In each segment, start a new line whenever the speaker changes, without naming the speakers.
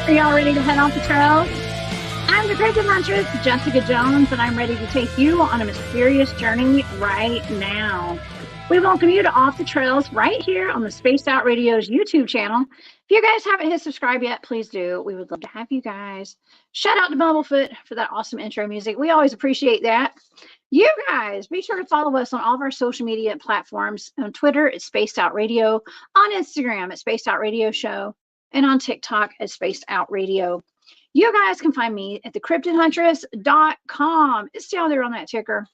Are y'all ready to head off the trails? I'm the Cryptid Huntress, Jessica Jones, and I'm ready to take you on a mysterious journey right now. We welcome you to Off the Trails right here on the Spaced Out Radio's YouTube channel. If you guys haven't hit subscribe yet, please do. We would love to have you guys. Shout out to Bumblefoot for that awesome intro music. We always appreciate that. You guys, be sure to follow us on all of our social media platforms. On Twitter, it's Spaced Out Radio. On Instagram, it's Spaced Out Radio Show. And on TikTok, it's Spaced Out Radio. You guys can find me at thecryptidhuntress.com. It's down there on that ticker.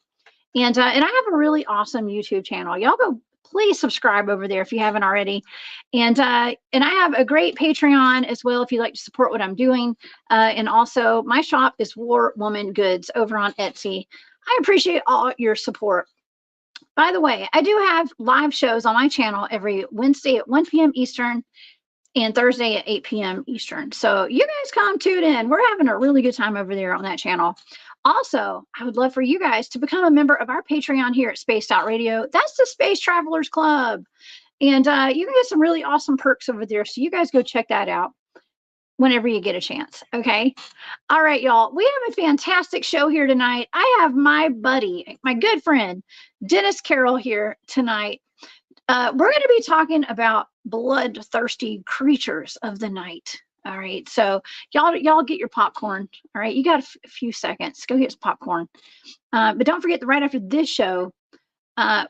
And I have a really awesome YouTube channel. Y'all go, please subscribe over there if you haven't already. And I have a great Patreon as well if you'd like to support what I'm doing. And also, my shop is War Woman Goods over on Etsy. I appreciate all your support. By the way, I do have live shows on my channel every Wednesday at 1 p.m. Eastern and Thursday at 8 p.m. Eastern. So you guys come tune in. We're having a really good time over there on that channel. Also, I would love for you guys to become a member of our Patreon here at Spaced Out Radio. That's the Space Travelers Club. And you can get some really awesome perks over there. So you guys go check that out whenever you get a chance. Okay. All right, y'all. We have a fantastic show here tonight. I have my buddy, my good friend, Dennis Carroll here tonight. We're going to be talking about bloodthirsty creatures of the night. All right, so y'all get your popcorn. All right, you got a few seconds. Go get some popcorn. But don't forget that right after this show,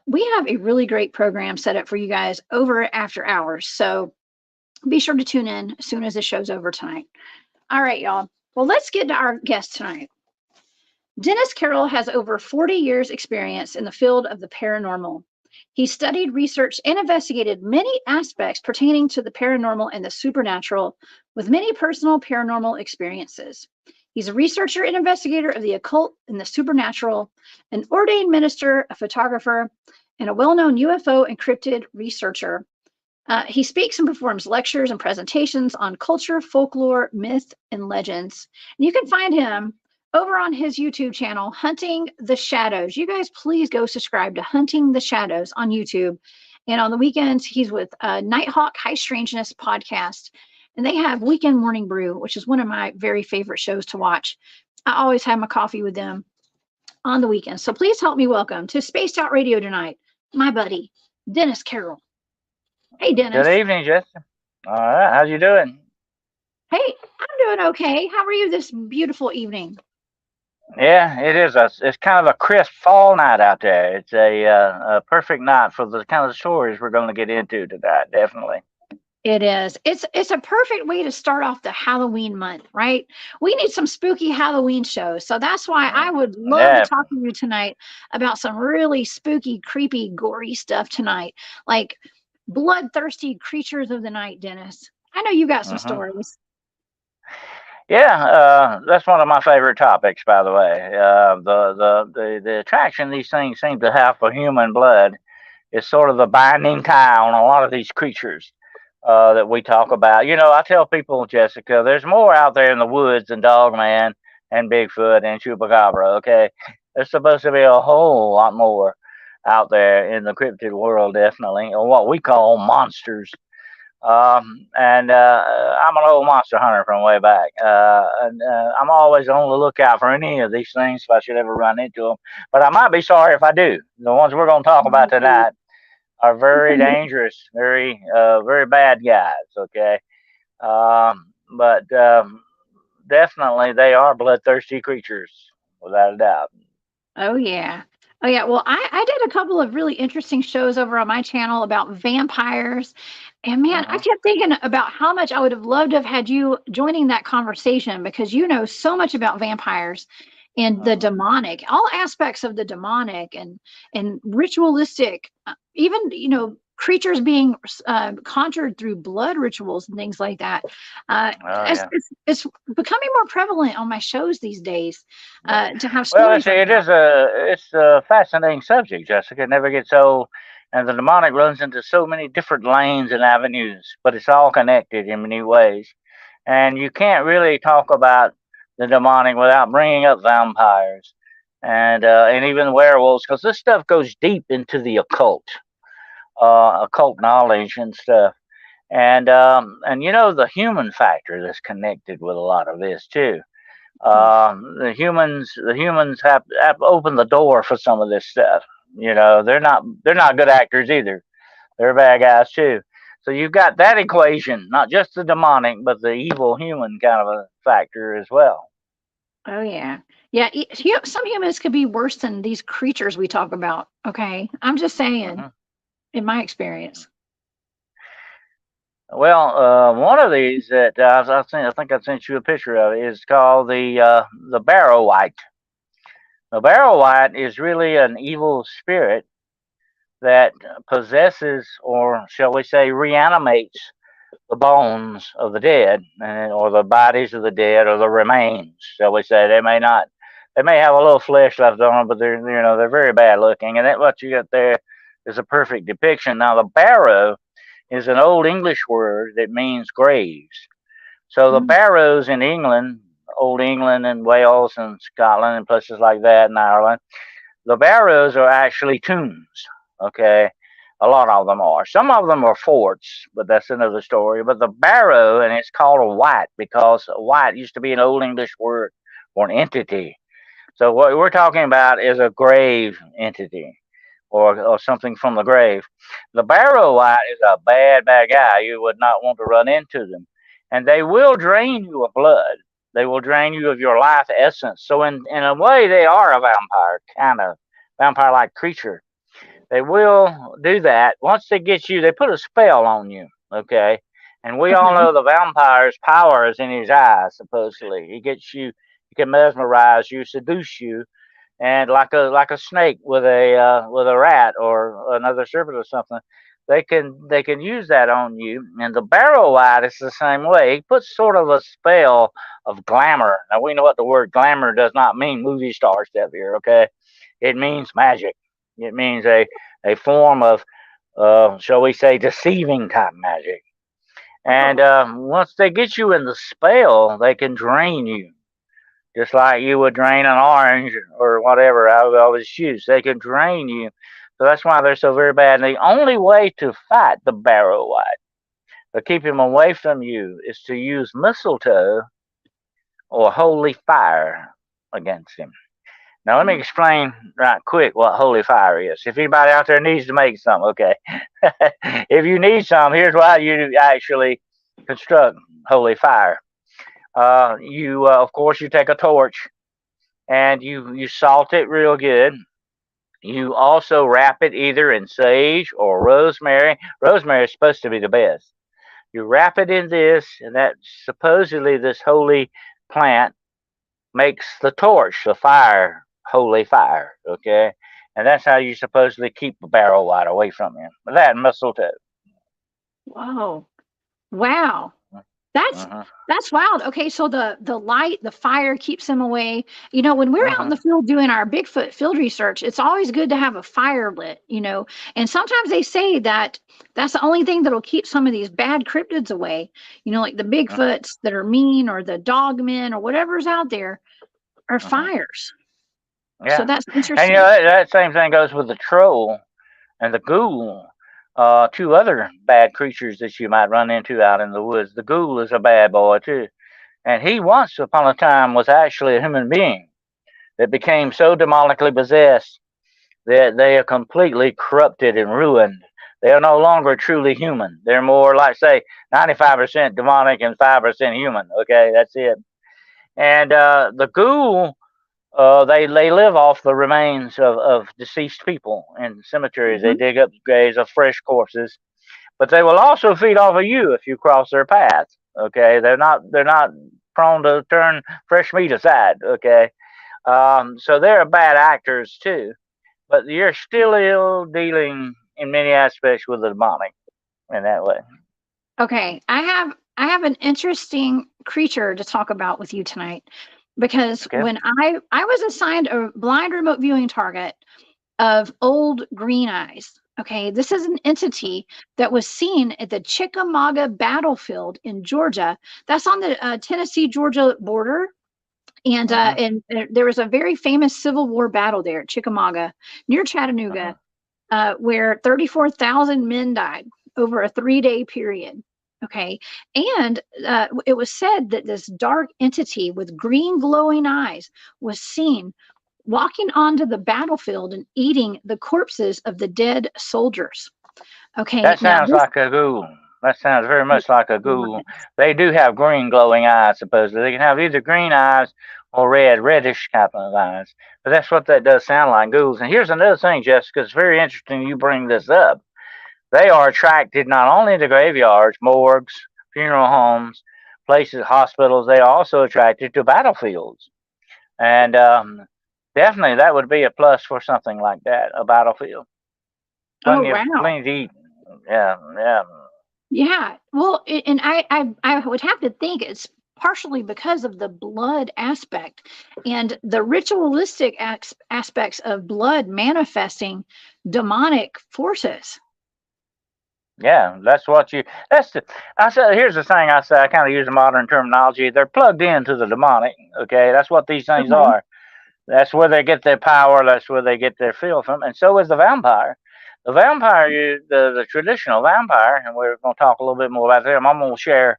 we have a really great program set up for you guys over after hours. So be sure to tune in as soon as the show's over tonight. All right, y'all. Well, let's get to our guest tonight. Dennis Carroll has over 40 years experience in the field of the paranormal. He studied, researched, and investigated many aspects pertaining to the paranormal and the supernatural, with many personal paranormal experiences. He's a researcher and investigator of the occult and the supernatural, an ordained minister, a photographer, and a well-known UFO and cryptid researcher. He speaks and performs lectures and presentations on culture, folklore, myth, and legends. And you can find him over on his YouTube channel, Hunting the Shadows. You guys, please go subscribe to Hunting the Shadows on YouTube. And on the weekends, he's with Nighthawk High Strangeness podcast. And they have Weekend Morning Brew, which is one of my very favorite shows to watch. I always have my coffee with them on the weekends. So please help me welcome to Spaced Out Radio tonight, my buddy, Dennis Carroll. Hey, Dennis.
Good evening, Jessica. All right, how you doing?
Hey, I'm doing okay. How are you this beautiful evening?
Yeah, it is. It's kind of a crisp fall night out there. It's a perfect night for the kind of stories we're going to get into tonight, definitely.
It is. It's a perfect way to start off the Halloween month, right? We need some spooky Halloween shows. So that's why I would love to talk to you tonight about some really spooky, creepy, gory stuff tonight, like bloodthirsty creatures of the night, Dennis. I know you got some stories.
Yeah, that's one of my favorite topics, by the way. The attraction these things seem to have for human blood is sort of the binding tie on a lot of these creatures that we talk about. You know, I tell people, Jessica, there's more out there in the woods than Dogman and Bigfoot and Chupacabra, okay? There's supposed to be a whole lot more out there in the cryptid world, definitely, or what we call monsters. I'm an old monster hunter from way back. I'm always on the lookout for any of these things if I should ever run into them. But I might be sorry if I do. The ones we're going to talk about tonight are very dangerous, very bad guys, okay? But definitely they are bloodthirsty creatures, without a doubt.
Oh, yeah. Oh, yeah. Well, I did a couple of really interesting shows over on my channel about vampires. And man, I kept thinking about how much I would have loved to have had you joining that conversation, because you know so much about vampires and the demonic, all aspects of the demonic and ritualistic, even, you know, creatures being conjured through blood rituals and things like that. It's becoming more prevalent on my shows these days to have stories.
Well, it's a fascinating subject, Jessica. It never gets old. And the demonic runs into so many different lanes and avenues, but it's all connected in many ways. And you can't really talk about the demonic without bringing up vampires and even werewolves, because this stuff goes deep into the occult knowledge and stuff. And you know, the human factor that's connected with a lot of this too. The humans have opened the door for some of this stuff. You know, they're not good actors either. They're bad guys too. So you've got that equation, not just the demonic, but the evil human kind of a factor as well.
Oh yeah. Yeah, some humans could be worse than these creatures we talk about. Okay. I'm just saying,
Hmm.
in my experience.
Well, one of these that I think I sent you a picture of is called the Barrow White. The Barrow White is really an evil spirit that possesses, or shall we say, reanimates the bones of the dead, or the bodies of the dead, or the remains, shall we say. They may not, they may have a little flesh left on them, but they're very bad looking. And that what you got there is a perfect depiction. Now, the barrow is an old English word that means graves. So the
Mm,
barrows in England, old England and Wales and Scotland and places like that, and Ireland, the barrows are actually tombs. Okay, a lot of them are. Some of them are forts, but that's another story. But the barrow, and it's called a white because white used to be an old English word for an entity. So what we're talking about is a grave entity, or something from the grave. The barrow white is a bad, bad guy. You would not want to run into them. And they will drain you of blood. They will drain you of your life essence. So in a way, they are a vampire, kind of vampire-like creature. They will do that. Once they get you, they put a spell on you, okay? And we all
okay.
know the vampire's power is in his eyes, supposedly. He gets you, he can mesmerize you, seduce you, and like a snake with a rat or another serpent or something, they can use that on you. And the barrow white is the same way. He puts sort of a spell of glamour. Now we know what the word glamour does not mean movie star stuff here, okay? It means magic. It means a form of shall we say deceiving type magic. And
Oh,
once they get you in the spell, they can drain you just like you would drain an orange or whatever out of his juice. They can drain you. So that's why they're so very bad. And the only way to fight the barrow white, to keep him away from you, is to use mistletoe or holy fire against him. Now, let me
mm,
explain right quick what holy fire is. If anybody out there needs to make some, okay. If you need some, here's why you actually construct holy fire. Of course, you take a torch and you salt it real good. You also wrap it either in sage or rosemary. Rosemary is supposed to be the best. You wrap it in this, and that supposedly this holy plant makes the torch, the fire, holy fire. Okay, and that's how you supposedly keep the barrel light away from you. That and mistletoe.
whoa. Wow. That's
Uh-huh.
that's wild. Okay, so the light, the fire keeps them away. When we're out in
Uh-huh.
the field doing our Bigfoot field research, it's always good to have a fire lit, And sometimes they say that that's the only thing that'll keep some of these bad cryptids away. Like the Bigfoots that are mean or the dogmen or whatever's out there are
Uh-huh.
fires. So
Yeah,
that's
and
interesting.
that same thing goes with the troll and the ghoul. Two other bad creatures that you might run into out in the woods. The ghoul is a bad boy too, and he once upon a time was actually a human being that became so demonically possessed that they are completely corrupted and ruined. They are no longer truly human. They're more like, say, 95% demonic and 5% human. Okay, that's it. And the ghoul, they live off the remains of deceased people in cemeteries. They
Hmm.
dig up graves of fresh corpses, but they will also feed off of you if you cross their path. Okay, they're not prone to turn fresh meat aside. Okay, so they're bad actors too, but you're still dealing in many aspects with the demonic in that way.
Okay, I have an interesting creature to talk about with you tonight because
Okay.
when I was assigned a blind remote viewing target of old green eyes. Okay, this is an entity that was seen at the Chickamauga battlefield in Georgia. That's on the Tennessee Georgia border. And
Uh-huh.
there was a very famous Civil War battle there at Chickamauga near
Uh-huh.
Chattanooga, where 34,000 men died over a 3-day period. Okay. And it was said that this dark entity with green glowing eyes was seen walking onto the battlefield and eating the corpses of the dead soldiers. Okay.
That
Now,
sounds
this,
like a ghoul. That sounds very
I
much like a
love
ghoul.
it.
They do have green glowing eyes, supposedly. They can have either green eyes or reddish type of eyes. But that's what that does sound like, ghouls. And here's another thing, Jessica. It's very interesting you bring this up. They are attracted not only to graveyards, morgues, funeral homes, places, hospitals. They are also attracted to battlefields. And definitely that would be a plus for something like that, a battlefield.
Oh, wow.
Plenty to eat. Yeah, yeah.
Yeah. Well, and I would have to think it's partially because of the blood aspect and the ritualistic aspects of blood manifesting demonic forces.
Yeah, that's what you. That's the. I said. Here's the thing. I say. I kind of use the modern terminology. They're plugged into the demonic. Okay, that's what these things
Okay.
are. That's where they get their power. That's where they get their feel from. And so is the vampire. The vampire, the traditional vampire, and we're going to talk a little bit more about them. I'm going to share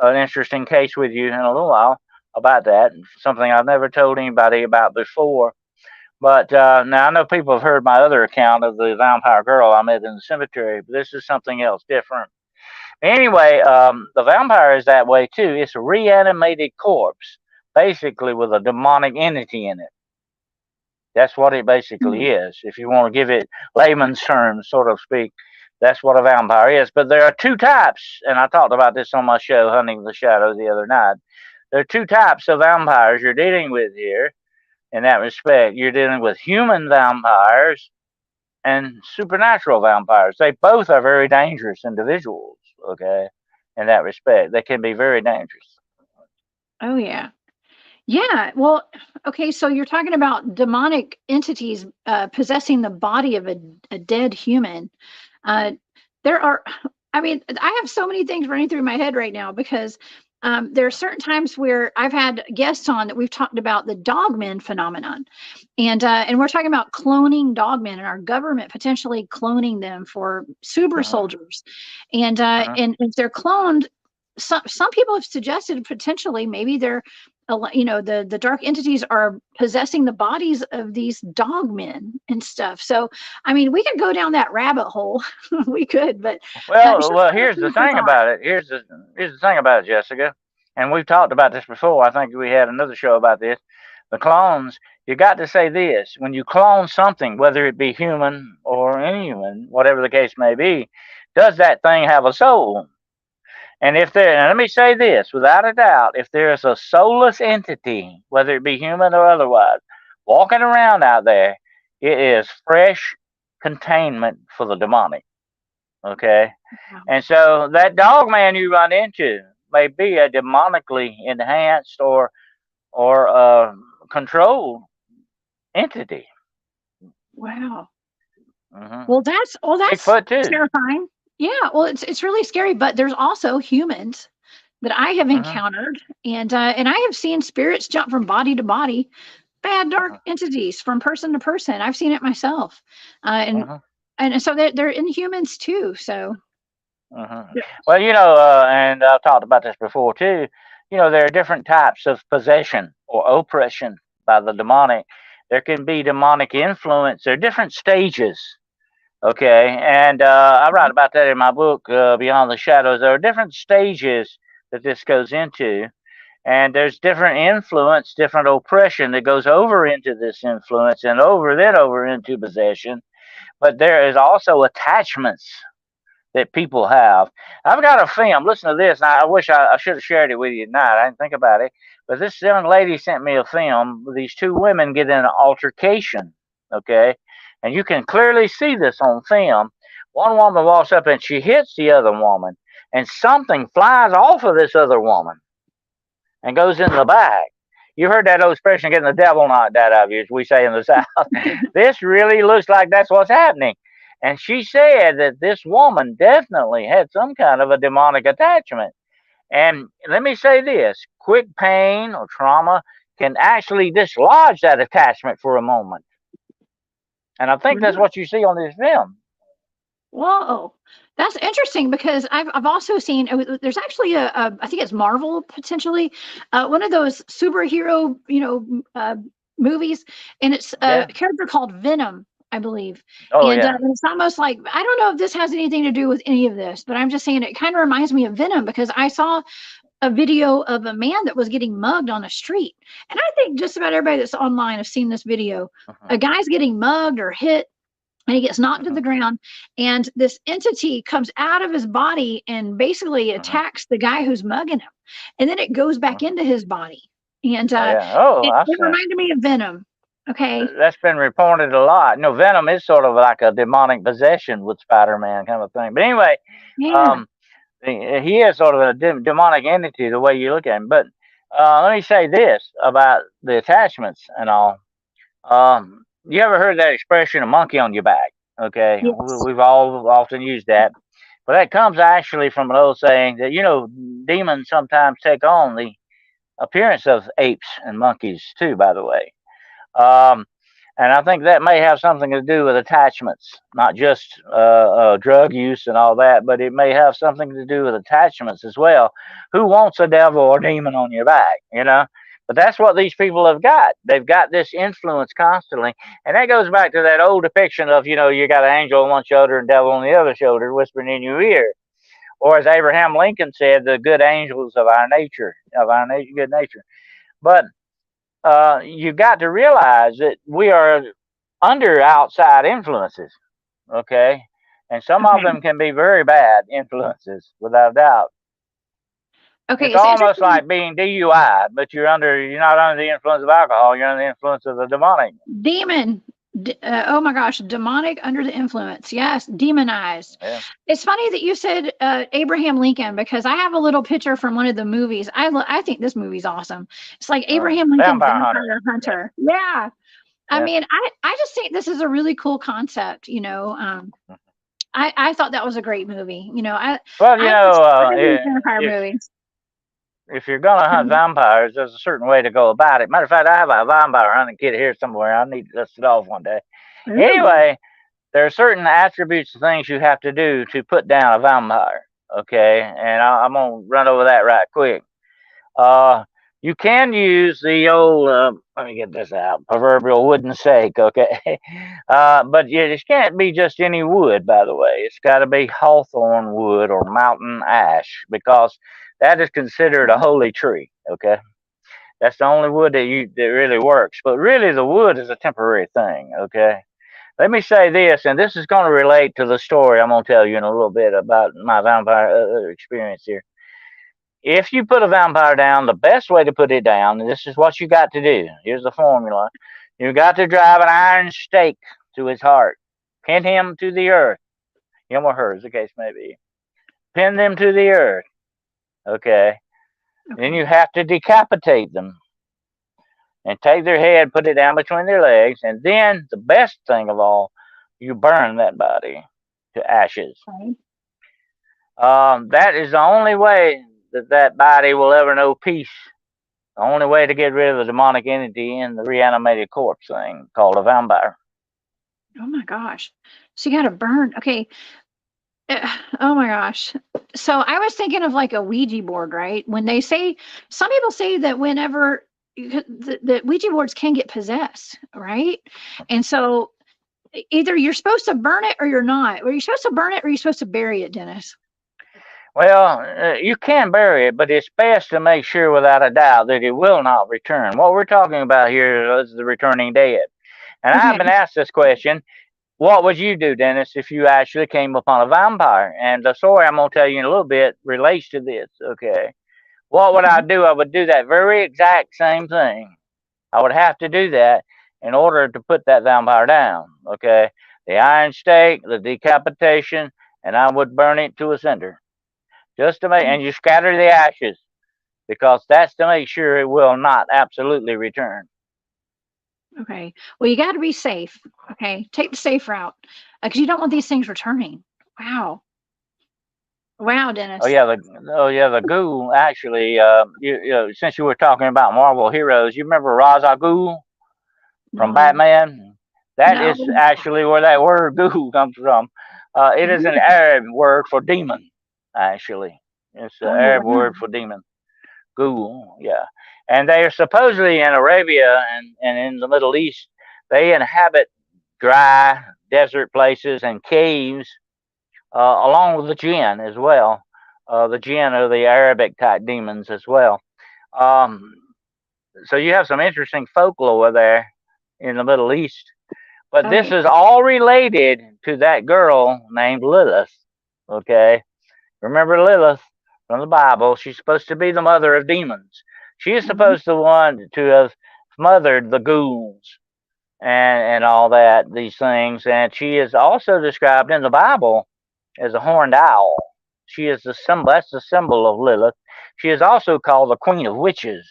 an interesting case with you in a little while about that. Something I've never told anybody about before. But now I know people have heard my other account of the vampire girl I met in the cemetery, but this is something else different. Anyway, the vampire is that way too. It's a reanimated corpse, basically with a demonic entity in it. That's what it basically
Hmm.
is. If you want to give it layman's terms, sort of speak, that's what a vampire is. But there are two types, and I talked about this on my show, Hunting the Shadow, the other night. There are two types of vampires you're dealing with here in that respect. You're dealing with human vampires and supernatural vampires. They both are very dangerous individuals, okay, in that respect. They can be very dangerous.
Oh, yeah. Yeah. Well, okay. So you're talking about demonic entities possessing the body of a dead human. Uh, there are, I mean, I have so many things running through my head right now because there are certain times where I've had guests on that we've talked about the dogman phenomenon, and we're talking about cloning dogmen and our government potentially cloning them for super
Uh-huh,
soldiers, and
uh-huh,
if they're cloned, some people have suggested potentially maybe they're the dark entities are possessing the bodies of these dogmen and stuff. So I mean we could go down that rabbit hole. We could, but
Well,
just
well,
kind of
here's the
food for
thing
thought.
about it. Here's the thing about it, Jessica. And we've talked about this before. I think we had another show about this. The clones. You got to say this: when you clone something, whether it be human or inhuman, whatever the case may be, does that thing have a soul? And if there, and let me say this, without a doubt, if there is a soulless entity, whether it be human or otherwise, walking around out there, it is fresh containment for the demonic. Okay.
Wow.
And so that dog man you run into may be a demonically enhanced or controlled entity.
Wow.
Hmm.
Well, that's
Bigfoot too.
terrifying. Yeah, well, it's really scary, but there's also humans that I have
Hmm.
encountered, and I have seen spirits jump from body to body, bad dark
Hmm.
entities from person to person. I've seen it myself, and
Hmm.
so they're in humans too. So
Hmm.
yeah.
Well, and I've talked about this before too. There are different types of possession or oppression by the demonic. There can be demonic influence. There are different stages. Okay, and I write about that in my book, Beyond the Shadows. There are different stages that this goes into, and there's different influence, different oppression that goes over into this influence and over into possession. But there is also attachments that people have. I've got a film. Listen to this. Now, I wish I should have shared it with you tonight. I didn't think about it. But this young lady sent me a film. These two women get in an altercation. Okay. And you can clearly see this on film. One woman walks up and she hits the other woman, and something flies off of this other woman and goes in the back. You heard that old expression, getting the devil knocked out of you, as we say in the South. This really looks like that's what's happening. And she said that this woman definitely had some kind of a demonic attachment. And let me say this: quick pain or trauma can actually dislodge that attachment for a moment. And I think that's
Really?
what you see on this film.
Whoa. That's interesting because I've also seen there's actually a I think it's Marvel potentially one of those superhero movies, and it's a
Yeah.
character called Venom, I believe,
Oh
and
yeah.
it's almost like I don't know if this has anything to do with any of this, but I'm just saying it kind of reminds me of Venom because I saw a video of a man that was getting mugged on a street, and I think just about everybody that's online have seen this video.
Mhm,
A guy's getting mugged or hit and he gets knocked to
mhm,
the ground, and this entity comes out of his body and basically
mhm,
attacks the guy who's mugging him, and then it goes back
mhm.
into his body, and
Oh yeah. Oh,
it reminded me of Venom. Okay.
that's been reported a lot. No, Venom is sort of like a demonic possession with Spider-Man kind of thing. But anyway,
Yeah.
um, he is sort of a demonic entity the way you look at him. But let me say this about the attachments and all. You ever heard that expression, "a monkey on your back"? Okay,
Yes.
we've all often used that, but that comes actually from an old saying that demons sometimes take on the appearance of apes and monkeys too. By the way, um, and I think that may have something to do with attachments, not just drug use and all that, but it may have something to do with attachments as well. Who wants a devil or demon on your back, you know? But that's what these people have got. They've got this influence constantly. And that goes back to that old depiction of, you got an angel on one shoulder and devil on the other shoulder whispering in your ear. Or as Abraham Lincoln said, the good angels of our nature, good nature. But you got to realize that we are under outside influences, okay? And some of
Okay.
them can be very bad influences, without a doubt.
Okay.
It's
It's
almost
interesting.
like being DUI, but you're not under the influence of alcohol. You're under the influence of the demonic.
Demon. Oh my gosh, demonic under the influence. Yes, demonized.
Yeah.
It's funny that you said Abraham Lincoln because I have a little picture from one of the movies. I think this movie's awesome. It's like Abraham Lincoln,
Vampire hunter.
vampire
Yeah.
hunter. Yeah. I
Yeah.
mean, I just think this is a really cool concept. I thought that was a great movie.
Well,
I love these vampire
if
movies.
you're gonna hunt
Mhm.
vampires, there's a certain way to go about it. Matter of fact, I have a vampire hunting kit here somewhere. I need to dust it off one day.
Ooh,
Anyway, there are certain attributes and things you have to do to put down a vampire. Okay, and I'm gonna run over that right quick. Uh, you can use the old, let me get this out, proverbial wooden stake, okay? But it can't be just any wood, by the way. It's got to be hawthorn wood or mountain ash because that is considered a holy tree, okay? That's the only wood that really works. But really, the wood is a temporary thing, okay? Let me say this, and this is going to relate to the story I'm going to tell you in a little bit about my vampire experience here. If you put a vampire down, the best way to put it down, and this is what you got to do. Here's the formula. You got to drive an iron stake to his heart, pin him to the earth, him or her, as the case may be. Pin them to the earth, okay? Then
okay.
you have to decapitate them and take their head, put it down between their legs, and then the best thing of all, you burn that body to ashes.
Okay.
That is the only way that body will ever know peace. The only way to get rid of the demonic entity in the reanimated corpse thing called a vampire.
Oh my gosh. So you got to burn. Okay. Oh my gosh. So I was thinking of like a Ouija board, right? When they say, some people say that whenever the Ouija boards can get possessed, right? And so either you're supposed to burn it or you're not. Or you're supposed to burn it or you're supposed to bury it, Dennis.
Well, you can bury it, but it's best to make sure without a doubt that it will not return. What we're talking about here is the returning dead. And I've
Okay.
been asked this question: what would you do, Dennis, if you actually came upon a vampire? And the story I'm going to tell you in a little bit relates to this. Okay. What would I
Okay.
do? I would do that very exact same thing. I would have to do that in order to put that vampire down. Okay. The iron stake, the decapitation, and I would burn it to a cinder. Just to make, and you scatter the ashes because that's to make sure it will not absolutely return.
Okay. Well, you got to be safe. Okay. Take the safe route because you don't want these things returning. Wow. Wow,
Oh
Dennis.
yeah, the ghoul actually. Since you were talking about Marvel heroes, you remember Ra's al Ghul from
No.
Batman? That
No.
is actually where that word ghoul comes from. It is an Arab word for demon, actually. It's an
Oh,
Arab
wow.
word for demon. Ghoul, yeah. And they are supposedly in Arabia and in the Middle East. They inhabit dry desert places and caves, along with the jinn as well. The jinn are the Arabic type demons as well. Um, so you have some interesting folklore there in the Middle East. But
Oh,
this
yeah.
is all related to that girl named Lilith. Okay, remember Lilith from the Bible? She's supposed to be the mother of demons. She is
Mhm.
supposed to one to have mothered the ghouls and all that, these things. And she is also described in the Bible as a horned owl. She is the symbol. That's the symbol of Lilith. She is also called the Queen of Witches.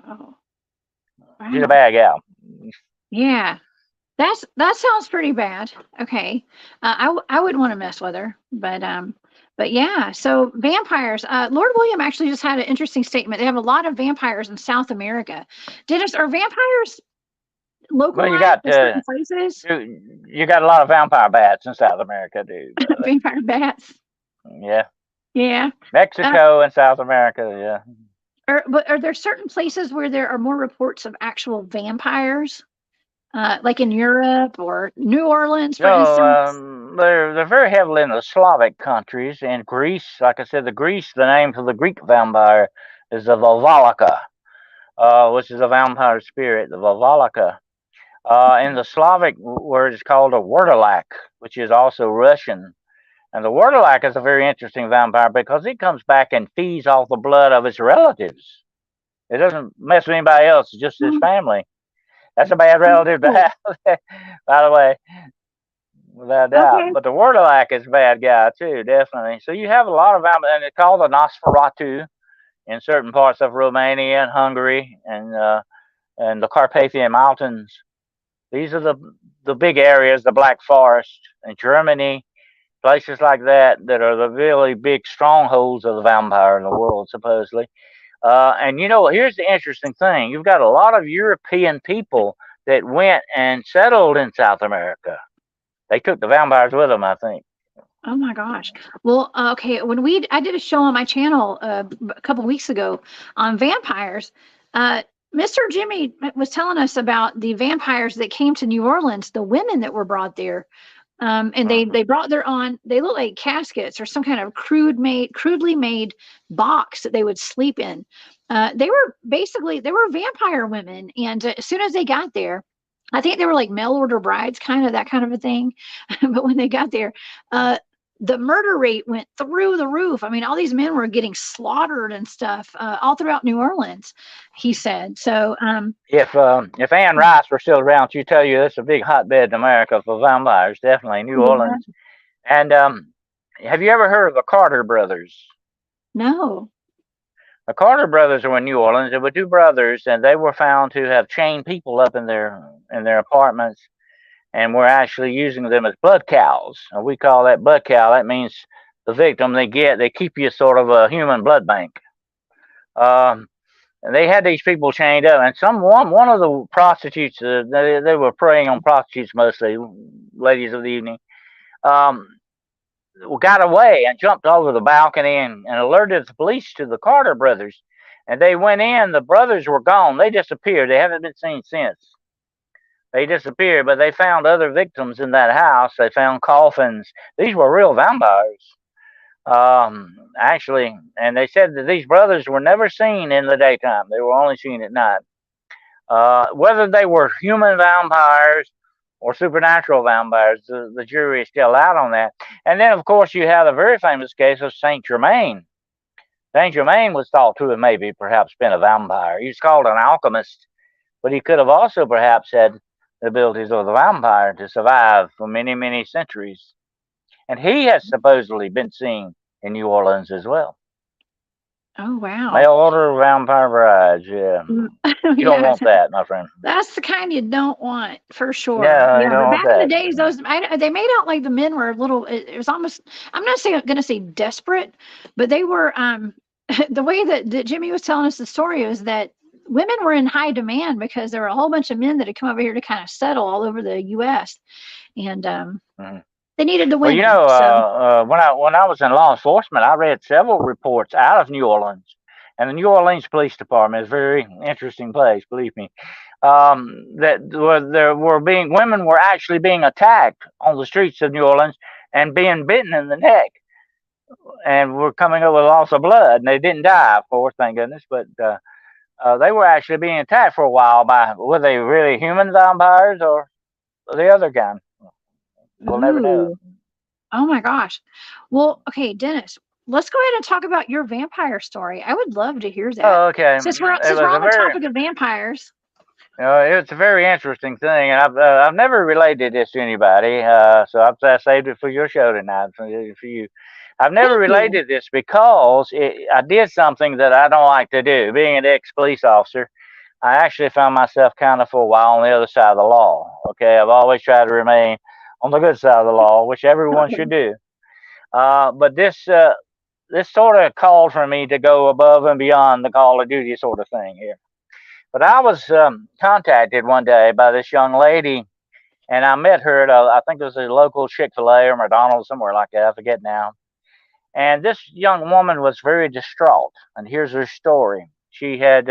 Wow.
She's a
Wow.
bad gal.
Yeah. That sounds pretty bad. Okay. I wouldn't want to mess with her, but yeah. So vampires. Lord William actually just had an interesting statement. They have a lot of vampires in South America. Dennis, are vampires
Well, you
localized
got
to certain places?
you got a lot of vampire bats in South America, dude. By the way,
Vampire bats.
yeah,
Yeah. Uh,
Mexico and South America, yeah.
but are there certain places where there are more reports of actual vampires? Like in Europe or New Orleans, for
No,
instance?
they're very heavily in the Slavic countries. In Greece, like I said, the name for the Greek vampire is the Valvalaka, which is a vampire spirit, the Valvalaka. In the Slavic word, it's called a Wordalak, which is also Russian. And the Wordalak is a very interesting vampire because it comes back and feeds off the blood of its relatives. It doesn't mess with anybody else, just his
Oh,
family. That's a bad relative to
oh,
have, by the way, without a doubt.
okay.
But the Wordalak is a bad guy too, definitely. So you have a lot of vampires, and it's called the Nosferatu in certain parts of Romania and Hungary and the Carpathian Mountains. These are the big areas, the Black Forest in Germany, places like that that are the really big strongholds of the vampire in the world, supposedly. And here's the interesting thing: you've got a lot of European people that went and settled in South America. They took the vampires with them, I think.
Oh my gosh. Well, okay. I did a show on my channel a couple weeks ago on vampires. Uh, Mr. Jimmy was telling us about the vampires that came to New Orleans, the women that were brought there. And they brought their on. They look like caskets or some kind of crudely made box that they would sleep in. They were vampire women, and as soon as they got there, I think they were like mail order brides, kind of that kind of a thing. But when they got there, uh, the murder rate went through the roof. I mean, all these men were getting slaughtered and stuff all throughout New Orleans. He said so.
If Anne Rice were still around, she'd tell you it's a big hotbed in America for vampires, definitely New
Yeah.
Orleans. And have you ever heard of the Carter brothers?
No.
The Carter brothers were in New Orleans. There were two brothers, and they were found to have chained people up in their apartments, and were actually using them as blood cows. And we call that blood cow. That means the victim they keep you sort of a human blood bank. Um, and they had these people chained up, and one of the prostitutes, they were preying on prostitutes mostly, ladies of the evening. Um, got away and jumped over the balcony and alerted the police to the Carter brothers. And they went in. The brothers were gone. They disappeared. They haven't been seen since. They disappeared, but they found other victims in that house. They found coffins. These were real vampires, actually. And they said that these brothers were never seen in the daytime. They were only seen at night. Whether they were human vampires or supernatural vampires, the jury is still out on that. And then, of course, you have the very famous case of Saint Germain. Saint Germain was thought to have maybe perhaps been a vampire. He was called an alchemist, but he could have also perhaps had the abilities of the vampire to survive for many, many centuries. And he has supposedly been seen in New Orleans as well.
Oh wow.
Mail order vampire brides, yeah. You don't
Yeah,
want that, my friend.
that's the kind you don't want for sure.
Yeah, you
Yeah,
don't
but
want
back in the
that.
days, they made out like the men were a little. It was almost. I'm not saying going to say desperate, but they were. The way that Jimmy was telling us the story was that women were in high demand because there were a whole bunch of men that had come over here to kind of settle all over the U.S. and
Mhm.
They needed the
Well, you
women.
know,
So,
when I was in law enforcement, I read several reports out of New Orleans, and the New Orleans Police Department is a very interesting place, believe me. That there were being women were actually being attacked on the streets of New Orleans and being bitten in the neck, and were coming up with loss of blood, and they didn't die, of course, thank goodness, but they were actually being attacked for a while by, were they really human vampires or the other kind? We'll never know.
ooh, oh my gosh. Well, okay, Dennis, let's go ahead and talk about your vampire story. I would love to hear that.
Oh, okay. It
Since we're
was a
on the
very,
topic of vampires.
it's a very interesting thing, and I've never related this to anybody, so I saved it for your show tonight for you. I've never
Thank you.
related this because I did something that I don't like to do. Being an ex-police officer, I actually found myself kind of for a while on the other side of the law. Okay, I've always tried to remain on the good side of the law, which everyone should do. But this sort of called for me to go above and beyond the call of duty sort of thing here. But I was contacted one day by this young lady, and I met her at I think it was a local Chick-fil-A or McDonald's, somewhere like that. I forget now. And this young woman was very distraught. And here's her story. She had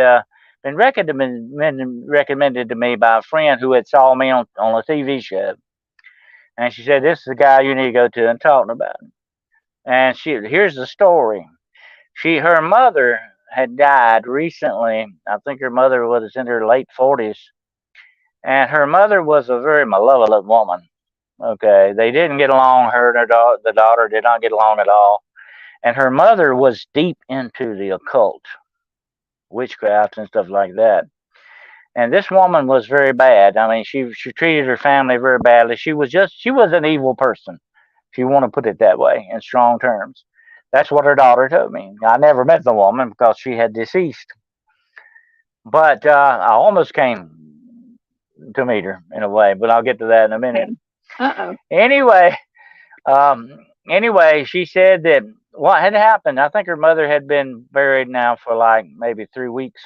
been recommended to me by a friend who had saw me on a TV show. And she said, "This is the guy you need to go to and talk about." And here's the story. Her mother had died recently. I think her mother was in her late 40s, and her mother was a very malevolent woman. Okay, they didn't get along. Her and the daughter did not get along at all, and her mother was deep into the occult, witchcraft, and stuff like that. And this woman was very bad. I mean, she treated her family very badly. She was an evil person, if you want to put it that way, in strong terms. That's what her daughter told me. I never met the woman because she had deceased. But I almost came to meet her in a way, but I'll get to that in a minute.
Okay. Uh-oh.
Anyway, anyway, she said that what had happened, I think her mother had been buried now for like maybe 3 weeks.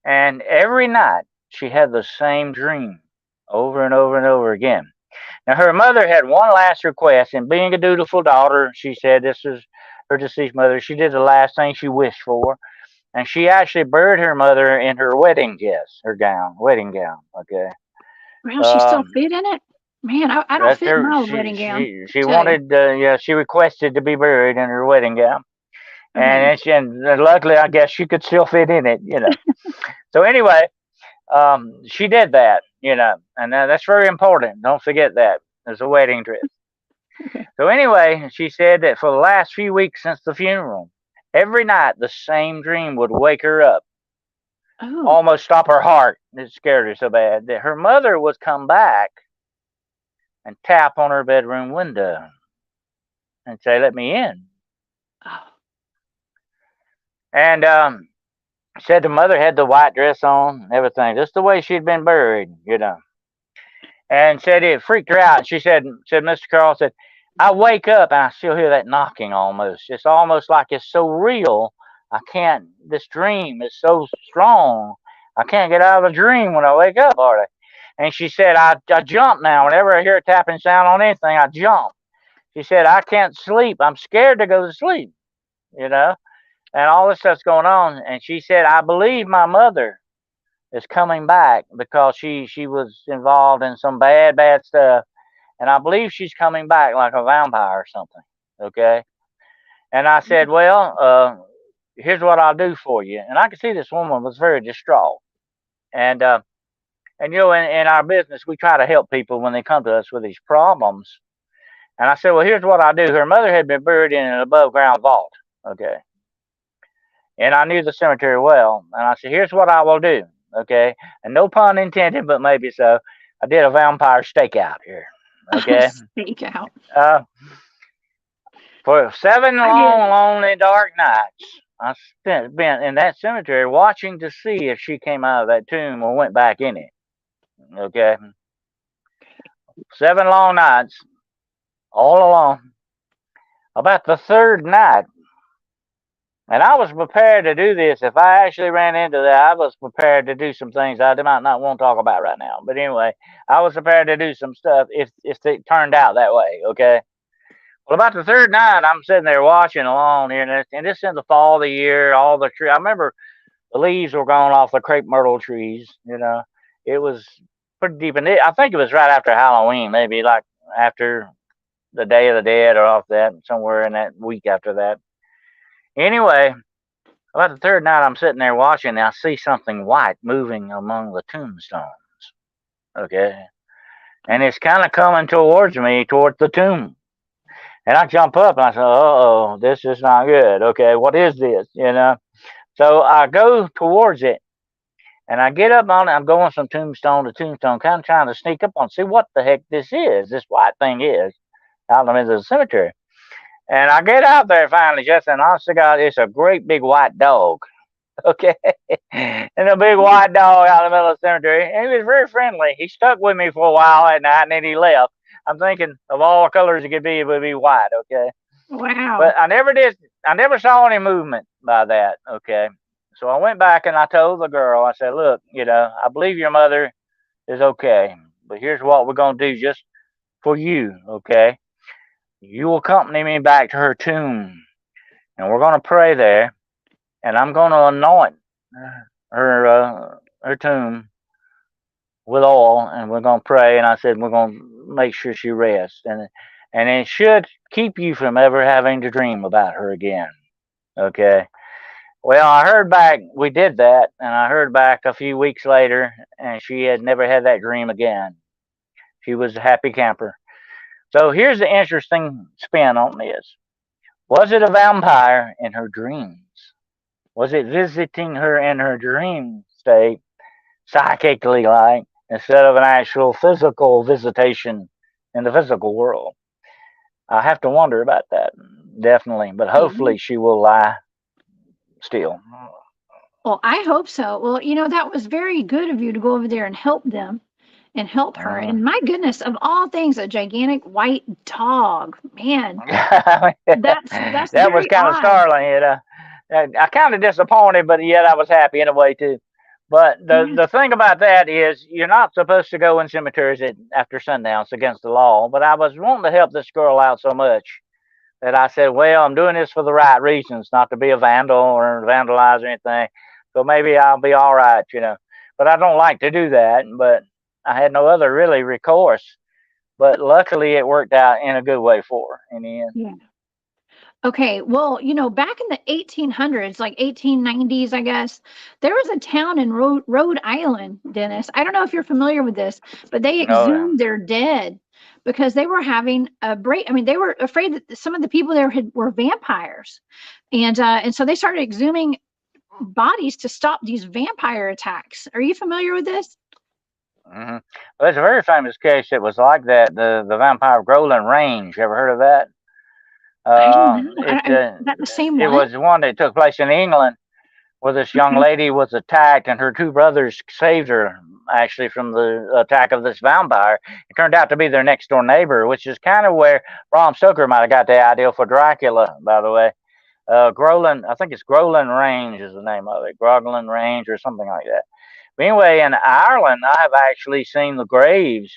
And every night she had the same dream over and over and over again. Now, her mother had one last request, and being a dutiful daughter, she said this is her deceased mother. She did the last thing she wished for, and she actually buried her mother in her wedding dress, wedding gown. Okay.
Well, she still fit in it. Man, I don't
That's
fit in
her.
my old wedding gown.
She
Tell you.
wanted. Yeah, she requested to be buried in her wedding gown,
Okay.
and luckily, I guess she could still fit in it. So anyway, she did that. And that's very important. Don't forget that. There's a wedding dress.
Okay.
So anyway, she said that for the last few weeks since the funeral, every night the same dream would wake her up,
Oh.
almost stop her heart. It scared her so bad that her mother would come back and tap on her bedroom window and say, "Let me in."
Oh.
And said the mother had the white dress on, everything, just the way she'd been buried, And said it freaked her out. She said, Mr. Carroll said, "I wake up and I still hear that knocking almost. It's almost like it's so real. This dream is so strong. I can't get out of the dream when I wake up, Artie." And she said, I jump now. Whenever I hear a tapping sound on anything, I jump. She said, "I can't sleep. I'm scared to go to sleep, and all this stuff's going on." And she said, "I believe my mother is coming back because she was involved in some bad stuff. And I believe she's coming back like a vampire or something." Okay. And I said, "Well, here's what I'll do for you." And I could see this woman was very distraught. And in our business, we try to help people when they come to us with these problems. And I said, "Well, here's what I'll do." Her mother had been buried in an above ground vault. Okay. And I knew the cemetery well. And I said, "Here's what I will do." Okay. And no pun intended, but maybe so. I did a vampire stakeout here. Okay.
Speak out.
For 7 long, lonely, dark nights, I spent in that cemetery watching to see if she came out of that tomb or went back in it. Okay. 7 long nights, all alone. About the third night, And I was prepared to do this. If I actually ran into that, I was prepared to do some things I might not want to talk about right now. But anyway, I was prepared to do some stuff if it turned out that way. Okay. Well, about the third night, I'm sitting there watching along here, and this in the fall of the year, all the tree. I remember the leaves were gone off the crepe myrtle trees. It was pretty deep, and I think it was right after Halloween, maybe like after the Day of the Dead or off that, somewhere in that week after that. Anyway, about the third night, I'm sitting there watching, and I see something white moving among the tombstones. Okay, and it's kind of coming towards me, towards the tomb. And I jump up and I say, "Uh-oh, this is not good. Okay, what is this?" So I go towards it, and I get up on it. I'm going from tombstone to tombstone, kind of trying to sneak up on, see what the heck this white thing is, out in the middle of the cemetery. And I get out there finally, just and honest to God, it's a great big white dog. Okay, and a big white dog out in the middle of the cemetery. And he was very friendly. He stuck with me for a while at night, and then he left. I'm thinking of all colors it could be, it would be white. Okay.
Wow.
But I never did. I never saw any movement by that. Okay. So I went back and I told the girl, I said, "Look, I believe your mother is okay, but here's what we're going to do just for you. Okay. You will accompany me back to her tomb, and we're going to pray there, and I'm going to anoint her tomb with oil, and we're going to pray." And I said, "We're going to make sure she rests, and it should keep you from ever having to dream about her again." Okay. Well, I heard back. We did that, and I heard back a few weeks later, and she had never had that dream again. She was a happy camper. So here's the interesting spin on this. Was it a vampire in her dreams? Was it visiting her in her dream state, psychically like, instead of an actual physical visitation in the physical world? I have to wonder about that, definitely. But hopefully she will lie still.
Well, I hope so. Well, that was very good of you to go over there and help them and help her. And my goodness, of all things, a gigantic white dog, man. That's
that was kind of startling. I kind of disappointed, but yet I was happy in a way too. But the thing about that is, you're not supposed to go in cemeteries after sundown. It's against the law. But I was wanting to help this girl out so much that I said, "Well, I'm doing this for the right reasons, not to be a vandal or vandalize or anything. So maybe I'll be all right, But I don't like to do that. But I had no other really recourse. But luckily, it worked out in a good way for her in the end."
Yeah. Okay, well, back in the 1800s, like 1890s, I guess, there was a town in Rhode Island, Dennis. I don't know if you're familiar with this, but they exhumed their dead because they were having a break. I mean, they were afraid that some of the people there were vampires, and so they started exhuming bodies to stop these vampire attacks. Are you familiar with this?
Mm-hmm. Well, there's a very famous case that was like that. The vampire Groveland Range. You ever heard of that?
I don't know. Is that the same one?
It was one that took place in England, where this young lady was attacked, and her two brothers saved her actually from the attack of this vampire. It turned out to be their next door neighbor, which is kind of where Bram Stoker might have got the idea for Dracula, by the way. Groveland, I think it's Groveland Range is the name of it, Groveland Range or something like that. But anyway, in Ireland, I have actually seen the graves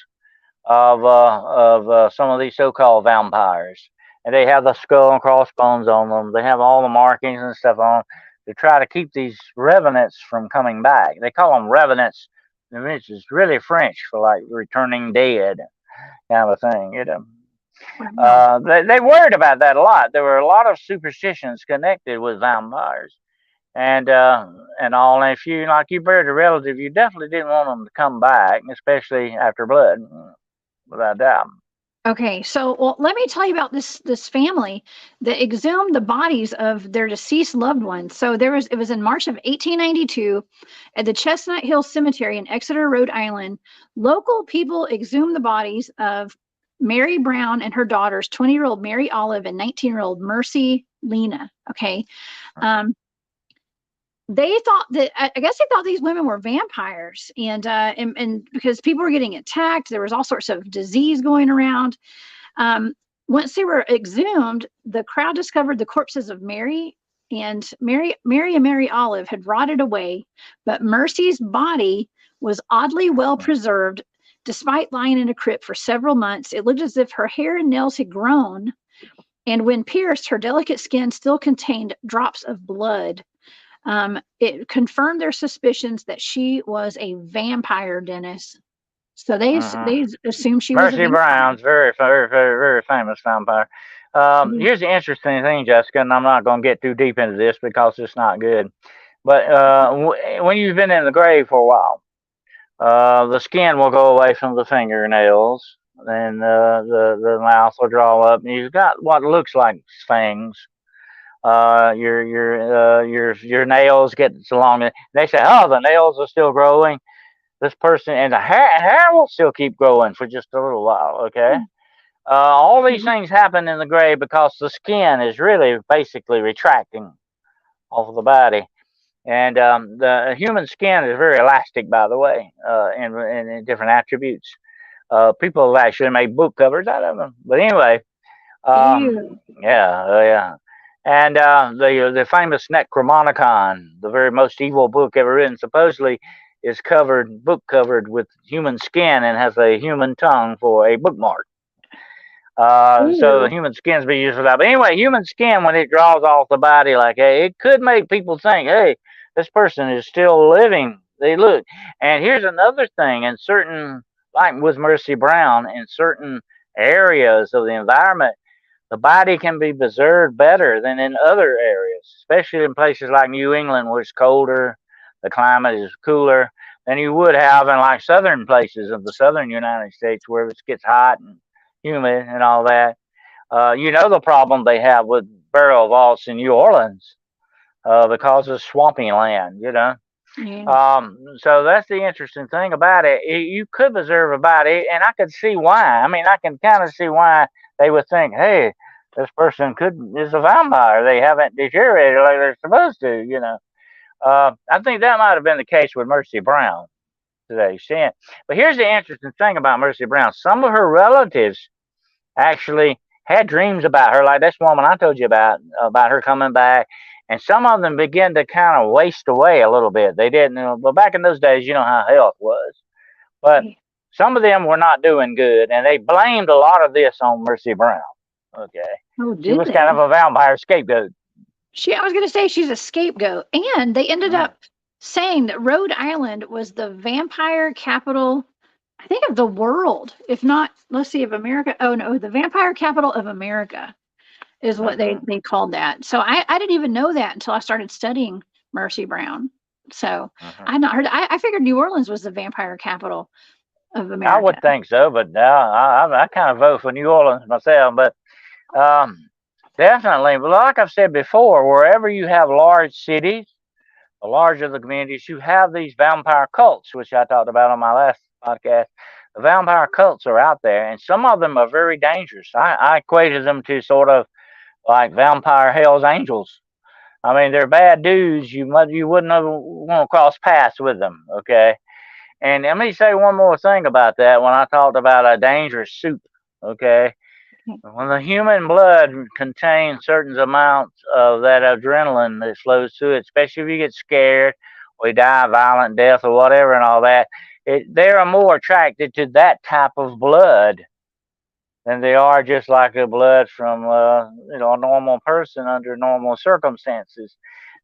of some of these so-called vampires, and they have the skull and crossbones on them. They have all the markings and stuff on them to try to keep these revenants from coming back. They call them revenants, which is really French for like returning dead kind of thing, They worried about that a lot. There were a lot of superstitions connected with vampires, and all. And if you buried a relative, you definitely didn't want them to come back, especially after blood, without doubt.
Okay, so well, let me tell you about this family that exhumed the bodies of their deceased loved ones. So it was in March of 1892 at the Chestnut Hill Cemetery in Exeter, Rhode Island. Local people exhumed the bodies of Mary Brown and her daughters, 20-year-old Mary Olive and 19-year-old Mercy Lena. Okay. They thought that, I guess they thought these women were vampires, and because people were getting attacked, there was all sorts of disease going around. Once they were exhumed, the crowd discovered the corpses of Mary and Mary Olive had rotted away, but Mercy's body was oddly well preserved. Despite lying in a crypt for several months, it looked as if her hair and nails had grown, and when pierced, her delicate skin still contained drops of blood. It confirmed their suspicions that she was a vampire, Dennis. So they assumed she was a
Mercy
vampire.
Brown's very famous vampire. Here's the interesting thing, Jessica, and I'm not going to get too deep into this because it's not good. But when you've been in the grave for a while, the skin will go away from the fingernails, and the mouth will draw up, and you've got what looks like fangs. Your nails get along. They say, oh, the nails are still growing. This person, and the hair will still keep growing for just a little while. Okay. All these things happen in the grave because the skin is really basically retracting off of the body. And the human skin is very elastic, by the way, in different attributes. People have actually made book covers out of them. But anyway, yeah. And the famous Necromonicon, the very most evil book ever written, supposedly is book covered with human skin and has a human tongue for a bookmark. So the human skin's be used for that. But anyway, human skin, when it draws off the body like that, it could make people think, hey, this person is still living. They look. And here's another thing. In certain, like with Mercy Brown, in certain areas of the environment, the body can be preserved better than in other areas, especially in places like New England where it's colder, the climate is cooler than you would have in like southern places of the southern United States where it gets hot and humid and all that. The problem they have with burial vaults in New Orleans because of swampy land,
Yeah.
So that's the interesting thing about it. You could preserve a body, and I could see why. I mean, I can kind of see why they would think, hey, this person is a vampire. They haven't deteriorated like they're supposed to. I think that might have been the case with Mercy Brown today. But here's the interesting thing about Mercy Brown. Some of her relatives actually had dreams about her, like this woman I told you about her coming back. And some of them began to kind of waste away a little bit. They didn't, but back in those days, you know how health was. But some of them were not doing good, and they blamed a lot of this on Mercy Brown. Okay. She was kind of a vampire scapegoat.
I was going to say she's a scapegoat. And they ended up saying that Rhode Island was the vampire capital, I think, of the world. If not, let's see, of America. Oh, no, the vampire capital of America is what they called that. So I didn't even know that until I started studying Mercy Brown. So I had not heard. I figured New Orleans was the vampire capital of America.
I would think so, but I kind of vote for New Orleans myself. But definitely, but like I've said before, wherever you have large cities, the larger the communities, you have these vampire cults, which I talked about on my last podcast. The vampire cults are out there, and some of them are very dangerous. I equated them to sort of like vampire Hell's Angels. I mean, they're bad dudes. You wouldn't want to cross paths with them, okay? And let me say one more thing about that when I talked about a dangerous soup, okay? When the human blood contains certain amounts of that adrenaline that flows through it, especially if you get scared or you die a violent death or whatever and all that, they are more attracted to that type of blood than they are just like the blood from a normal person under normal circumstances.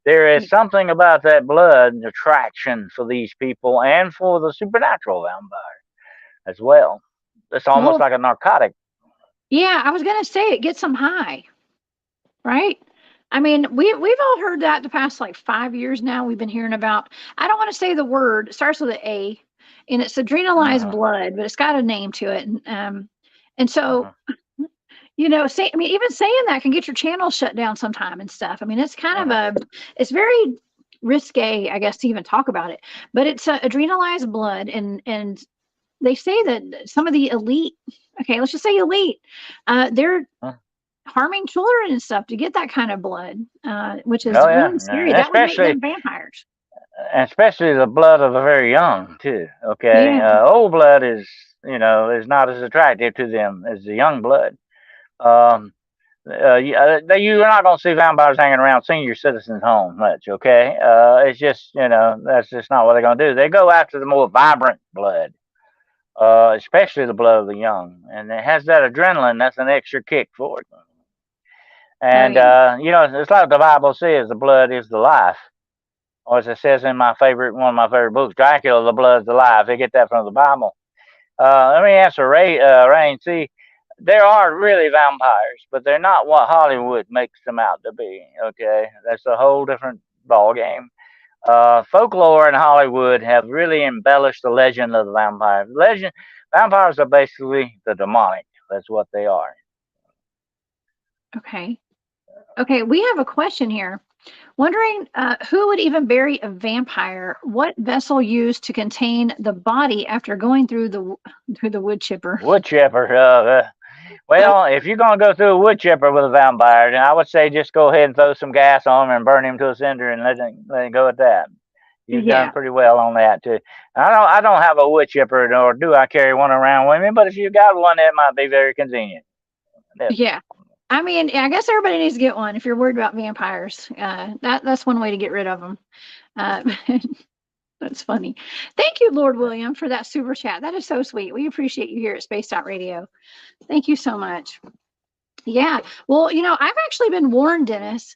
There is something about that blood attraction for these people and for the supernatural vampire as well. It's almost like a narcotic.
Yeah, I was going to say it gets them high, right? I mean, we've all heard that the past like 5 years now. We've been hearing about, I don't want to say the word, it starts with an A, and it's adrenalized blood, but it's got a name to it. And so, even saying that can get your channel shut down sometime and stuff. I mean, it's kind of it's very risque, I guess, to even talk about it, but it's adrenalized blood. And they say that some of the elite, okay, let's just say elite, they're harming children and stuff to get that kind of blood, which is really scary. That would make them vampires.
Especially the blood of the very young too. Okay. Old blood is not as attractive to them as the young blood. you're not going to see vampires hanging around senior citizens' homes much, okay? It's just, that's just not what they're going to do. They go after the more vibrant blood, especially the blood of the young. And it has that adrenaline. That's an extra kick for it. And, it's like the Bible says, the blood is the life. Or as it says in one of my favorite books, Dracula, the blood's the life. They get that from the Bible. Let me answer Rain. See, there are really vampires, but they're not what Hollywood makes them out to be. Okay, that's a whole different ball game. Folklore and Hollywood have really embellished the legend of the vampire. Vampires are basically the demonic. That's what they are.
Okay. Okay, we have a question here. Wondering who would even bury a vampire? What vessel used to contain the body after going through the wood chipper?
Wood chipper. Well, if you're going to go through a wood chipper with a vampire, then I would say just go ahead and throw some gas on him and burn him to a cinder and let him go at that. You've done pretty well on that too. I don't have a wood chipper, nor do I carry one around with me. But if you got one, that might be very convenient.
Yeah. I mean, I guess everybody needs to get one if you're worried about vampires. That's one way to get rid of them. That's funny. Thank you, Lord William, for that super chat. That is so sweet. We appreciate you here at Spaced Out Radio. Thank you so much. Yeah. Well, I've actually been warned, Dennis,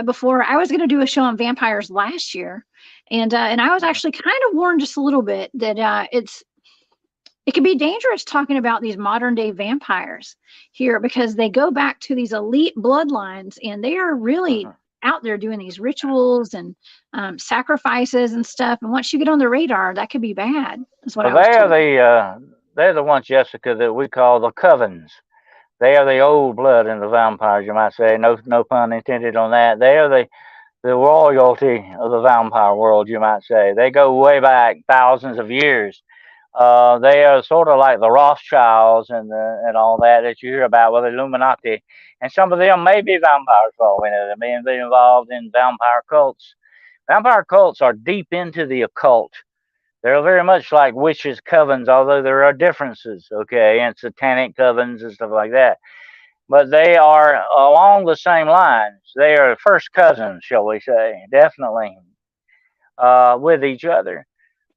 before. I was going to do a show on vampires last year. And I was actually kind of warned just a little bit that it can be dangerous talking about these modern day vampires here because they go back to these elite bloodlines and they are really out there doing these rituals and sacrifices and stuff. And once you get on the radar, that could be bad. That's what I was told.
They're the ones, Jessica, that we call the covens. They are the old blood in the vampires, you might say. No pun intended on that. They are the royalty of the vampire world, you might say. They go way back thousands of years. They are sort of like the Rothschilds and all that you hear about with the Illuminati, and some of them may be vampires following it. Being involved in vampire cults. Vampire cults are deep into the occult. They're very much like witches' covens, although there are differences, okay, and satanic covens and stuff like that. But they are along the same lines. They are first cousins, shall we say, definitely, with each other.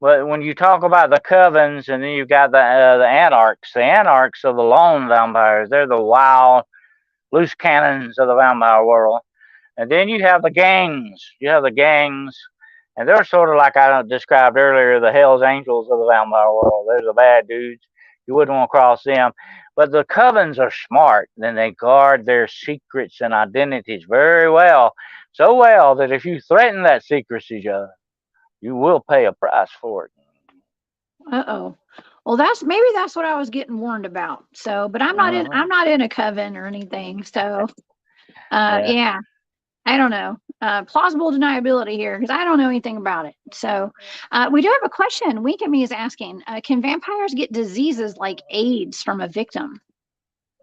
But when you talk about the covens, and then you've got the anarchs are the lone vampires. They're the wild, loose cannons of the vampire world. And then you have the gangs. And they're sort of like I described earlier, the Hell's Angels of the vampire world. They're the bad dudes. You wouldn't want to cross them. But the covens are smart. Then they guard their secrets and identities very well. So well that if you threaten that secrecy, Joe, you will pay a price for it.
Uh-oh. Well, maybe that's what I was getting warned about. So, but I'm not in a coven or anything. So, yeah, I don't know. Plausible deniability here because I don't know anything about it. So, we do have a question. Wink at Me is asking, can vampires get diseases like AIDS from a victim?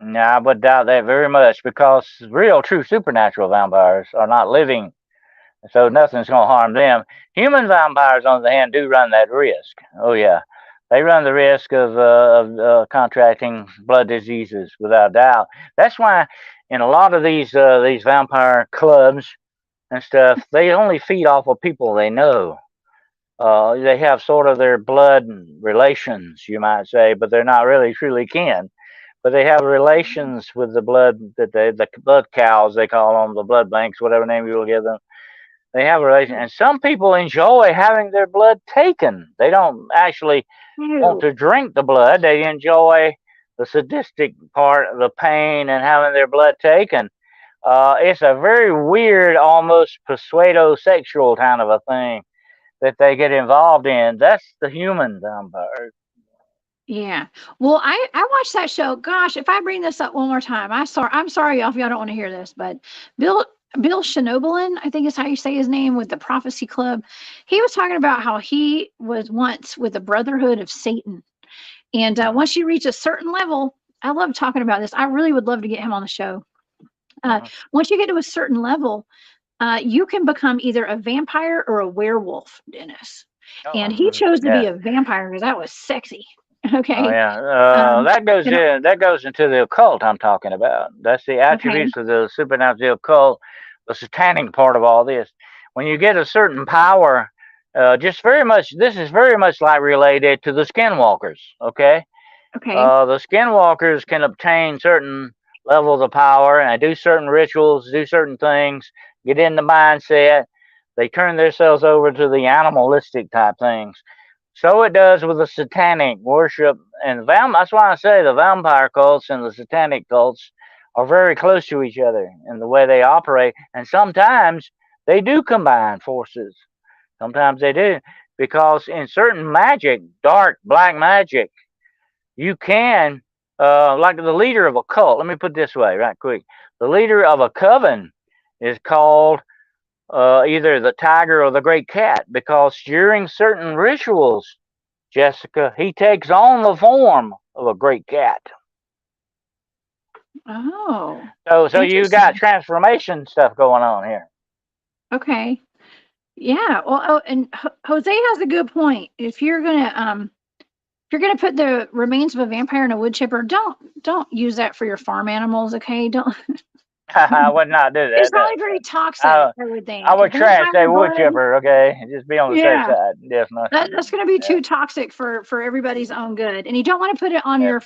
No, I would doubt that very much because real, true supernatural vampires are not living. So nothing's going to harm them. Human vampires, on the other hand, do run that risk. Oh, yeah. They run the risk of contracting blood diseases, without doubt. That's why in a lot of these vampire clubs and stuff, they only feed off of people they know. They have sort of their blood relations, you might say, but they're not really truly kin. But they have relations with the blood, the blood cows, they call them, the blood banks, whatever name you will give them. They have a relation, and some people enjoy having their blood taken. They don't actually want to drink the blood. They enjoy the sadistic part of the pain and having their blood taken. It's a very weird, almost pseudo-sexual kind of a thing that they get involved in. That's the human vampire.
Yeah. Well, I watched that show. Gosh, if I bring this up one more time, I'm sorry, y'all, if y'all don't want to hear this, but Bill Schnoebelen, I think is how you say his name, with the Prophecy Club. He was talking about how he was once with the Brotherhood of Satan. And once you reach a certain level, I love talking about this. I really would love to get him on the show. Once you get to a certain level, you can become either a vampire or a werewolf, Dennis. And he chose to be a vampire because that was sexy. Okay.
Oh yeah, that goes
and,
in. That goes into the occult I'm talking about. That's the
okay.
attributes of the supernatural, the occult, the satanic part of all this. When you get a certain power, just very much. This is very much like related to the skinwalkers. Okay,
Okay.
the skinwalkers can obtain certain levels of power and do certain rituals, do certain things, get in the mindset. They turn themselves over to the animalistic type things. So it does with the satanic worship and that's why I say the vampire cults and the satanic cults are very close to each other in the way they operate. And sometimes they do combine forces. Sometimes they do. Because in certain magic, dark black magic, you can like the leader of a cult, let me put it this way right quick. The leader of a coven is called either the tiger or the great cat, because during certain rituals, Jessica, he takes on the form of a great cat.
Oh,
So you got
interesting.
transformation stuff going on here.
Okay. Yeah. Well, oh, and Jose has a good point. If you're gonna put the remains of a vampire in a wood chipper, don't use that for your farm animals. Okay. Don't.
I would not do
It's
that. No.
probably very toxic,
I,
I would
I
think.
would trash
Vampire
that wood
blood.
chipper, okay? Just be on the safe
Yeah.
side. Definitely.
That's going to be
Yeah.
too toxic for everybody's own good, and you don't want to put it
Yeah.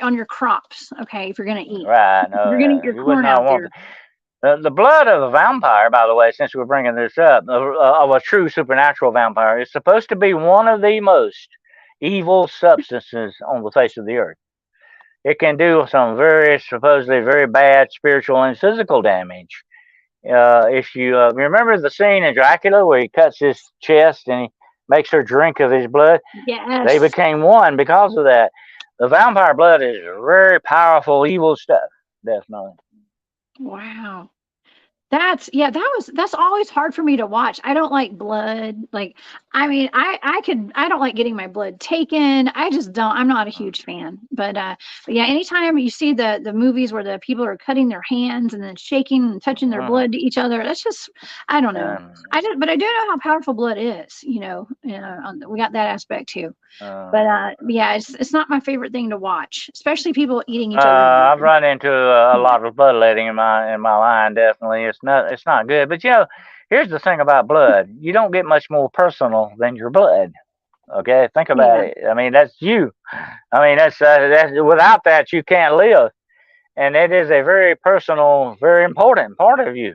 on your crops. Okay, if you're going to eat,
Right.
you're
No,
going to eat
yeah.
your
You would
corn
not
out
want
there.
that. The blood of a vampire, by the way, since we're bringing this up, of a true supernatural vampire, is supposed to be one of the most evil substances on the face of the earth. It can do some very, supposedly very bad spiritual and physical damage. If you remember the scene in Dracula where he cuts his chest and he makes her drink of his blood, they
Yes.
became one because of that. The vampire blood is very powerful, evil stuff, definitely.
Wow. That's always hard for me to watch. I don't like blood. Like, I mean, I don't like getting my blood taken. I just don't. I'm not a huge fan. But yeah, anytime you see the movies where the people are cutting their hands and then shaking and touching their
Mhm.
blood to each other, that's just, I don't know.
Um,
But I do know how powerful blood is. We got that aspect too.
uh,
But yeah, it's not my favorite thing to watch, especially people eating each other's
I've
blood.
run into a lot of bloodletting in my line. Definitely, it's not good. But here's the thing about blood: you don't get much more personal than your blood. Okay, think about
Yeah.
it. I mean, that's you. I mean, that's without that you can't live, and it is a very personal, very important part of you.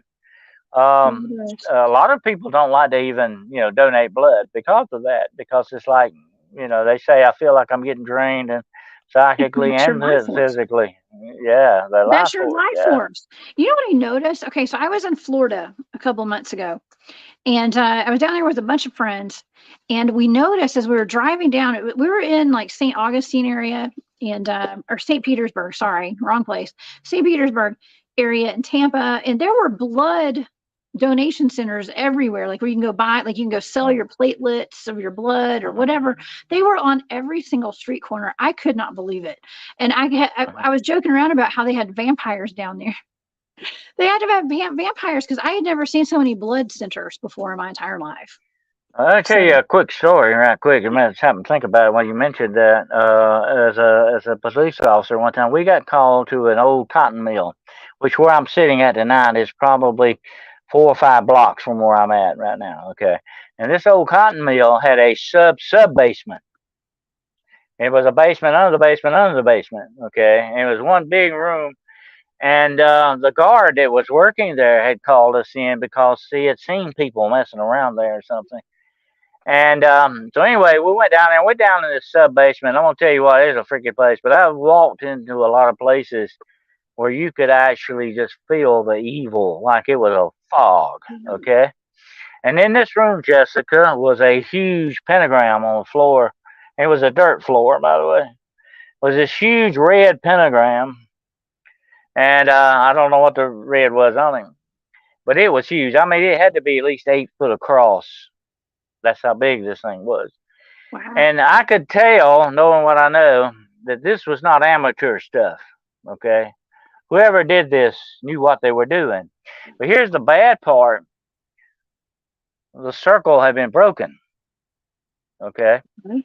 Um,
Yes.
a lot of people don't like to even donate blood because of that. Because it's like they say I feel like I'm getting drained and psychically
That's your
and
life force.
physically. Yeah, their life
That's your
force.
life
Yeah.
force. You know what I noticed? Okay, so I was in Florida a couple of months ago, and I was down there with a bunch of friends, and we noticed as we were driving down, we were in like St. Augustine area and or St. Petersburg, sorry, wrong place, St. Petersburg area in Tampa, and there were blood donation centers everywhere, like where you can go buy, like you can go sell your platelets of your blood or whatever. They were on every single street corner. I could not believe it, and I was joking around about how they had vampires down there. They had to have vampires because I had never seen so many blood centers before in my entire life.
I'll tell you
So,
a quick story, right quick. You might happen to think about it when you mentioned that. As a police officer, one time we got called to an old cotton mill, which where I'm sitting at tonight is probably 4 or 5 blocks from where I'm at right now. Okay, and this old cotton mill had a sub basement. It was a basement under the basement under the basement. Okay, and it was one big room. And the guard that was working there had called us in because he had seen people messing around there or something. And so anyway, we went down there. We're down in this sub basement. I'm gonna tell you what, it's a freaking place. But I've walked into a lot of places where you could actually just feel the evil, like it was a fog. Okay. And in this room, Jessica, was a huge pentagram on the floor. It was a dirt floor, by the way. It was this huge red pentagram, and I don't know what the red was on it, but it was huge. I mean, it had to be at least 8 foot across. That's how big this thing was.
wow.
And I could tell, knowing what I know, that this was not amateur stuff. Okay. Whoever did this knew what they were doing. But here's the bad part: the circle had been broken. Okay.
Okay.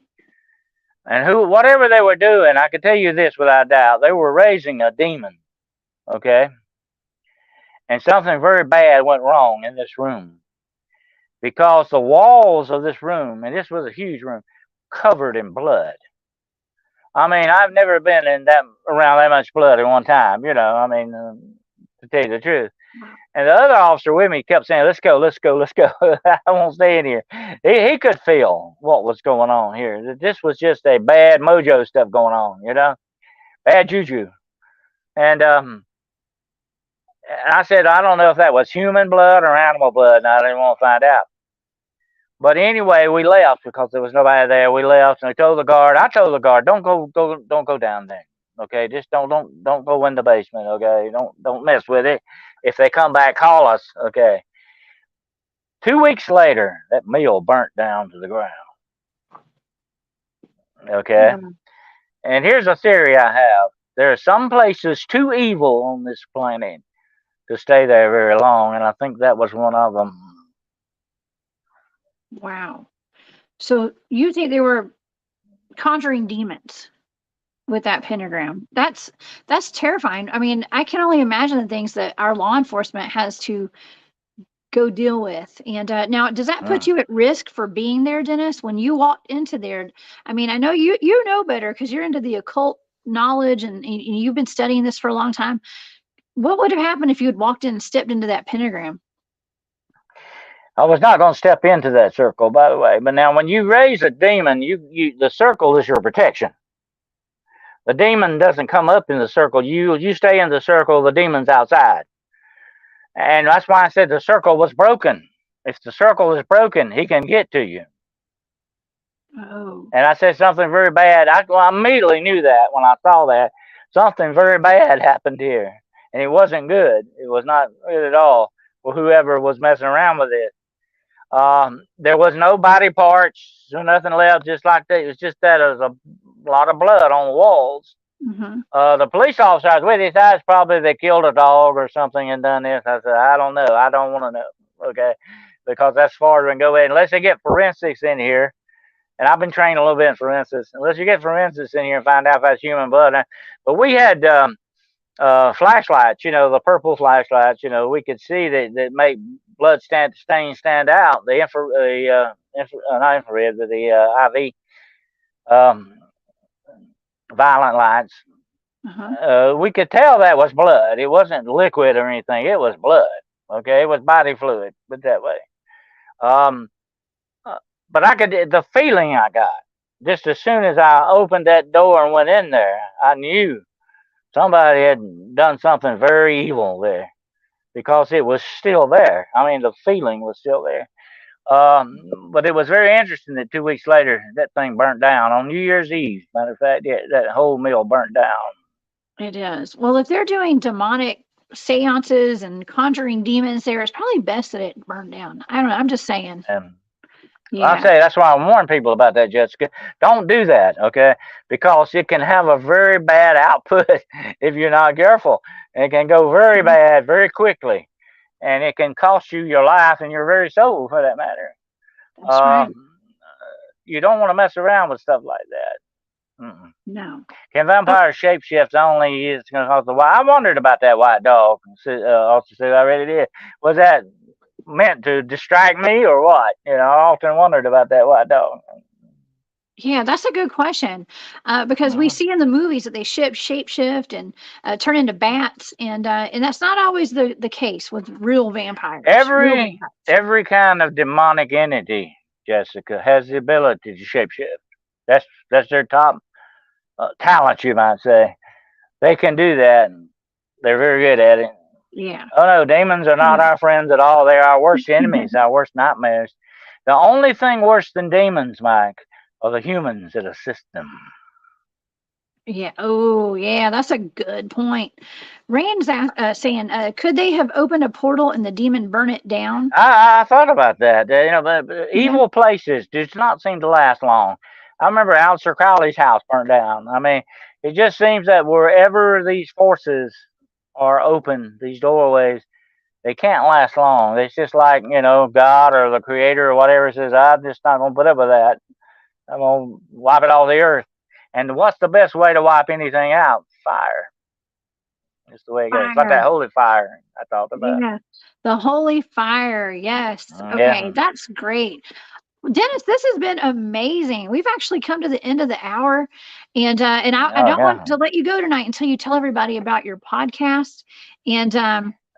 And whatever they were doing, I can tell you this without doubt, they were raising a demon, okay? And something very bad went wrong in this room because the walls of this room, and this was a huge room, covered in blood. I mean, I've never been around that much blood at one time, I mean, to tell you the truth. And the other officer with me kept saying, let's go, let's go, let's go. I won't stay in here. He could feel what was going on here. This was just a bad mojo stuff going on, bad juju. And I said, I don't know if that was human blood or animal blood, and I didn't want to find out. But anyway, we left because there was nobody there. We left, and I told the guard, don't go down there. Okay, just don't go in the basement. Okay, don't mess with it. If they come back, call us. Okay. 2 weeks later, that mill burnt down to the ground. Okay. And here's a theory I have: there are some places too evil on this planet to stay there very long, and I think that was one of them.
Wow. So you think they were conjuring demons with that pentagram? That's terrifying. I mean, I can only imagine the things that our law enforcement has to go deal with. And now, does that put you at risk for being there, Dennis, when you walked into there? I mean, I know you know better because you're into the occult knowledge and you've been studying this for a long time. What would have happened if you had walked in and stepped into that pentagram?
I was not going to step into that circle, by the way. But now, when you raise a demon, the circle is your protection. The demon doesn't come up in the circle. You stay in the circle. The demon's outside, and that's why I said the circle was broken. If the circle is broken, he can get to you.
Oh.
And I said something very bad. I immediately knew that when I saw that something very bad happened here, and it wasn't good. It was not good at all for whoever was messing around with it. There was no body parts or nothing left, just like that. It was just that there was a lot of blood on the walls.
Mm-hmm.
The police officer I was with, he said probably they killed a dog or something and done this. I said, I don't know. I don't want to know. Okay. Because that's far as we can go in. Unless they get forensics in here. And I've been trained a little bit in forensics. Unless you get forensics in here and find out if that's human blood. But we had flashlights, the purple flashlights, we could see that make blood stains stand out. The not infrared, but the IV violet lights.
Uh-huh.
We could tell that was blood. It wasn't liquid or anything. It was blood. Okay, it was body fluid, but that way. But the feeling I got just as soon as I opened that door and went in there, I knew somebody had done something very evil there because it was still there. I mean, the feeling was still there. But it was very interesting that 2 weeks later, that thing burnt down on New Year's Eve. Matter of fact, yeah, that whole mill burnt down.
It is. Well, if they're doing demonic seances and conjuring demons there, it's probably best that it burned down. I don't know. I'm just saying.
Yeah. I say that's why I warn people about that, Jessica. Don't do that, okay? Because it can have a very bad output if you're not careful. It can go very bad very quickly, and it can cost you your life and your very soul, for that matter.
That's right.
You don't want to mess around with stuff like that.
No.
Can vampires shapeshift only? It's going to cause the white. I wondered about that white dog. Officer said I really did. Was that meant to distract me or what? I often wondered about that white dog.
Yeah, that's a good question. Because we see in the movies that they shapeshift and turn into bats, and that's not always the case with real vampires.
Every kind of demonic entity, Jessica, has the ability to shapeshift. That's their top talent, you might say. They can do that. And they're very good at it.
Yeah.
Oh no, demons are not our friends at all. They're our worst enemies, our worst nightmares. The only thing worse than demons, Mike, are the humans that assist them.
Yeah. Oh, yeah. That's a good point. Rand's saying, could they have opened a portal and the demon burn it down?
I thought about that. But evil places do not seem to last long. I remember Alistair Crowley's house burned down. I mean, it just seems that wherever these forces are open, these doorways, they can't last long. It's just like, God or the creator or whatever says, I'm just not going to put up with that. I'm going to wipe it off the earth. And what's the best way to wipe anything out? Fire. That's the way it goes. Like that
Fire.
holy fire I talked about.
Yeah. The holy fire. Yes. Okay.
Yeah.
That's great. Dennis, this has been amazing. We've actually come to the end of the hour, and I
Oh,
don't want
yeah.
to let you go tonight until you tell everybody about your podcast and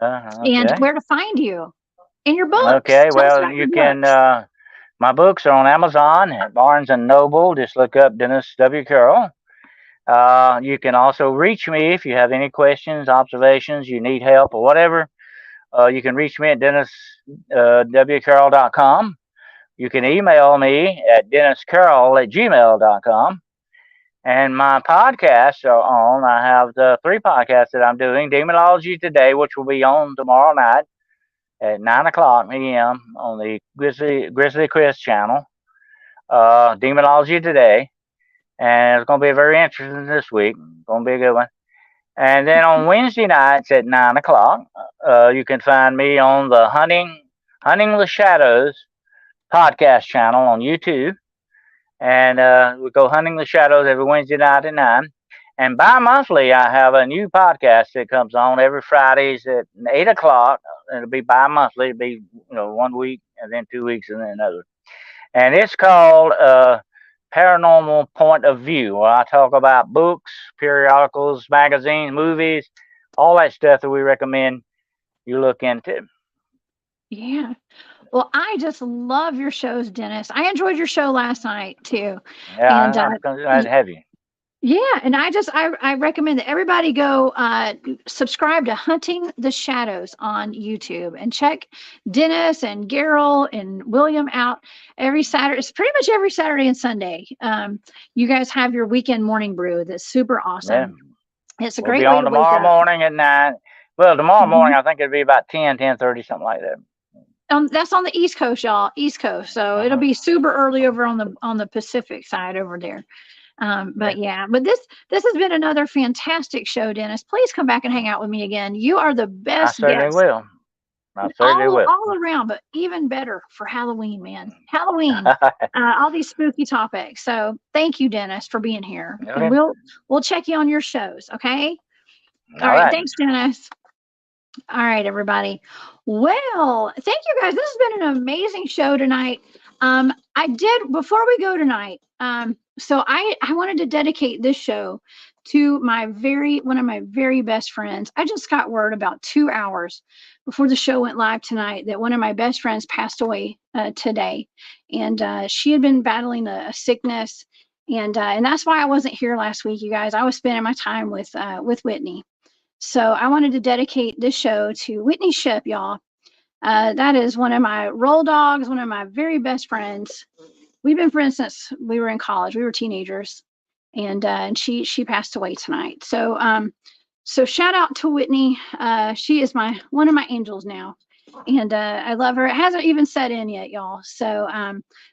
Okay.
where to find you and your books.
Okay.
Tell us
Well,
about your
you can.
books.
My books are on Amazon at Barnes and Noble. Just look up Dennis W. Carroll. You can also reach me if you have any questions, observations, you need help, or whatever. You can reach me at denniswcarroll.com. You can email me at denniscarroll@gmail.com. And my podcasts are on. I have the 3 podcasts that I'm doing. Demonology Today, which will be on tomorrow night at 9:00 p.m. on the Grizzly Chris channel. Demonology Today. And it's going to be very interesting this week. Going to be a good one. And then on Wednesday nights at 9:00, you can find me on the Hunting the Shadows podcast channel on YouTube. And we go hunting the shadows every Wednesday night at 9. And bi-monthly, I have a new podcast that comes on every Fridays at 8:00. It'll be bi-monthly. It'll be 1 week and then 2 weeks and then another. And it's called Paranormal Point of View, where I talk about books, periodicals, magazines, movies, all that stuff that we recommend you look into.
Yeah. Well, I just love your shows, Dennis. I enjoyed your show last night too.
Yeah,
And
I'm glad to have you.
yeah, and I recommend that everybody go subscribe to Hunting the Shadows on YouTube and check Dennis and Carroll and William out every Saturday. It's pretty much every Saturday and Sunday. You guys have your weekend morning brew that's super awesome.
Yeah.
It's a
We'll
great
be
way
on
to wake
tomorrow
up.
morning at 9. Well, tomorrow morning I think it'll be about 10:30, something like that.
That's on the East Coast, y'all. East Coast. So it'll be super early over on the Pacific side over there. But this has been another fantastic show, Dennis. Please come back and hang out with me again. You are the best
I certainly
guest.
will. I certainly will.
All around, but even better for Halloween, man. Halloween. All these spooky topics. So thank you, Dennis, for being here.
Okay.
And we'll check you on your shows, okay? All right. Thanks, Dennis. All right, everybody. Well, thank you guys. This has been an amazing show tonight. Before we go tonight, so I wanted to dedicate this show to one of my very best friends. I just got word about 2 hours before the show went live tonight that one of my best friends passed away today. And she had been battling a sickness. And that's why I wasn't here last week, you guys. I was spending my time with Whitney. So I wanted to dedicate this show to Whitney Ship, y'all. That is one of my roll dogs, one of my very best friends. We've been friends since we were in college. We were teenagers, and she passed away tonight. So so shout out to Whitney. She is one of my angels now, and I love her. It hasn't even set in yet, y'all. So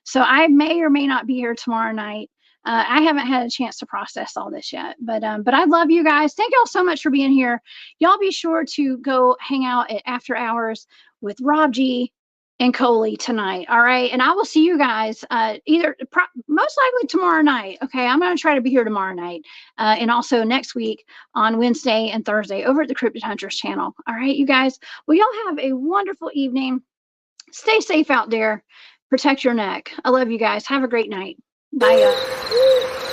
so I may or may not be here tomorrow night. I haven't had a chance to process all this yet, but I love you guys. Thank y'all so much for being here. Y'all be sure to go hang out at After Hours with Rob G and Coley tonight. All right. And I will see you guys most likely tomorrow night. Okay. I'm going to try to be here tomorrow night. And also next week on Wednesday and Thursday over at the Cryptid Hunters channel. All right, you guys. Well, y'all have a wonderful evening. Stay safe out there. Protect your neck. I love you guys. Have a great night. Bye.